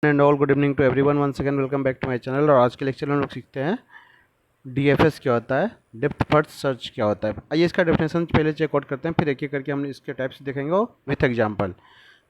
And all good evening to everyone, once again welcome back to my channel. और आज के lecture में हम लोग सीखते हैं डीएफएस क्या होता है, डेप्थ फर्स्ट सर्च क्या होता है। आइए इसका डेफिनेशन पहले चेक आउट करते हैं, फिर एक एक करके हम इसके टाइप्स देखेंगे विथ एग्जांपल।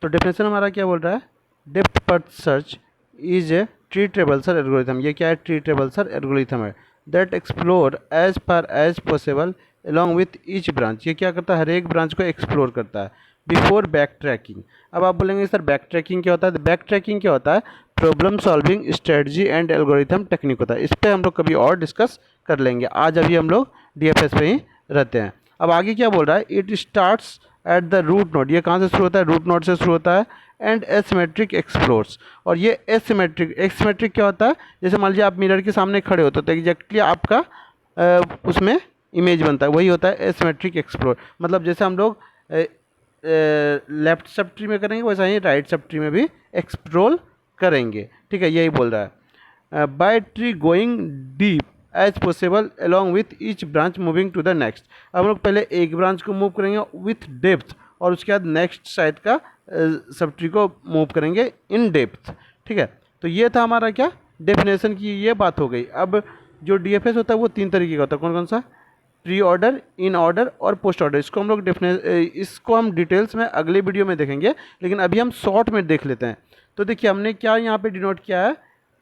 तो डेफिनेशन हमारा क्या बोल रहा है, depth first search is a tree traversal algorithm. ये क्या है, ट्री ट्रेवल्सर एल्गोरिथम है that explore as far as possible along with each branch. ये क्या करता है, हर एक ब्रांच को एक्सप्लोर करता है बिफोर बैक ट्रैकिंग। अब आप बोलेंगे सर बैक ट्रैकिंग क्या होता है, तो बैक ट्रैकिंग क्या होता है, problem solving strategy and algorithm technique होता है। इस पर हम लोग कभी और डिस्कस कर लेंगे, आज अभी हम लोग डीएफएस पे ही रहते हैं। अब आगे क्या बोल रहा है, it starts at the root node. ये कहाँ से शुरू होता है, रूट नोड से शुरू होता है। एंड एसिमेट्रिक एक्सप्लोर्स, और ये एसिमेट्रिक क्या होता है, जैसे मान लीजिए आप मिरर के सामने खड़े होते तो एग्जैक्टली आपका उसमें इमेज बनता है, वही होता है एसिमेट्रिक एक्सप्लोर। मतलब जैसे हम लोग लेफ्ट सब ट्री में करेंगे वैसा ही राइट सब ट्री में भी एक्सप्लोर करेंगे। ठीक है, यही बोल रहा है। By tree going deep as possible along with each branch moving to the next. अब हम लोग पहले एक ब्रांच को मूव करेंगे विथ डेप्थ, और उसके बाद नेक्स्ट साइड का सब ट्री को मूव करेंगे इन डेप्थ। ठीक है, तो ये था हमारा क्या डेफिनेशन की ये बात हो गई। अब जो डीएफएस होता है वो तीन तरीके का होता है, कौन कौन सा, प्री ऑर्डर, इन ऑर्डर और पोस्ट ऑर्डर। इसको हम लोग इसको हम डिटेल्स में अगले वीडियो में देखेंगे, लेकिन अभी हम शॉर्ट में देख लेते हैं। तो देखिए हमने क्या यहाँ पे डिनोट किया है,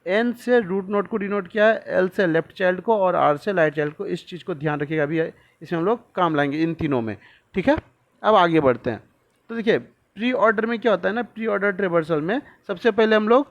एन से रूट नोड को डिनोट किया है, एल से लेफ्ट चाइल्ड को और आर से राइट चाइल्ड को। इस चीज़ को ध्यान रखिएगा, अभी इसमें हम लोग काम लाएंगे इन तीनों में। ठीक है, अब आगे बढ़ते हैं। तो देखिए प्री ऑर्डर में क्या होता है ना, प्री ऑर्डर ट्रेवर्सल में सबसे पहले हम लोग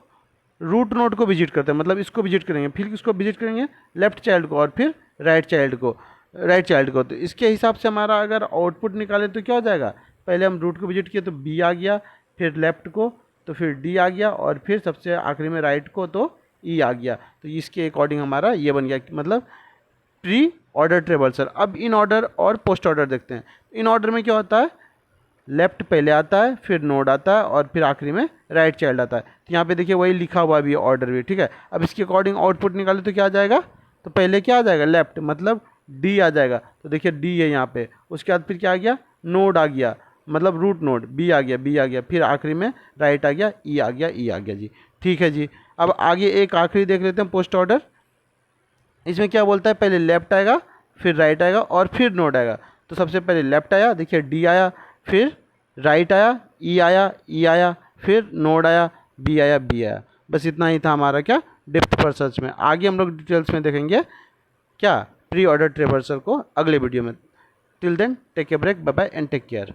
रूट नोड को विजिट करते हैं, मतलब इसको विजिट करेंगे, फिर इसको विजिट करेंगे लेफ्ट चाइल्ड को और फिर राइट चाइल्ड को। तो इसके हिसाब से हमारा अगर आउटपुट निकाले तो क्या हो जाएगा, पहले हम रूट को विजिट किए तो बी आ गया, फिर लेफ्ट को तो फिर डी आ गया, और फिर सबसे आखिरी में राइट को तो ई आ गया। तो इसके अकॉर्डिंग हमारा ये बन गया, मतलब प्री ऑर्डर ट्रेवर्सल। अब इन ऑर्डर और पोस्ट ऑर्डर देखते हैं। इन ऑर्डर में क्या होता है, लेफ्ट पहले आता है, फिर नोड आता है और फिर आखिरी में राइट चाइल्ड आता है। तो यहाँ पे देखिए वही लिखा हुआ भी है ऑर्डर भी। ठीक है, अब इसके अकॉर्डिंग आउटपुट निकाले तो क्या आ जाएगा, तो पहले क्या आ जाएगा, लेफ्ट मतलब डी आ जाएगा। तो देखिए डी है यहाँ पे, उसके बाद फिर क्या आ गया, नोड आ गया, मतलब रूट नोड, बी आ गया, फिर आखिरी में राइट आ गया, ई आ गया जी। ठीक है जी, अब आगे एक आखिरी देख लेते हैं पोस्ट ऑर्डर। इसमें क्या बोलता है, पहले लेफ्ट आएगा, फिर राइट आएगा और फिर नोड आएगा। तो सबसे पहले लेफ्ट आया, देखिए डी आया, फिर राइट आया, ई आया, फिर नोड आया, बी आया। बस इतना ही था हमारा क्या, डेप्थ फर्स्ट सर्च में। आगे हम लोग डिटेल्स में देखेंगे क्या, प्री ऑर्डर ट्रेवर्सल को अगले वीडियो में। Till then take a break, bye bye and take care.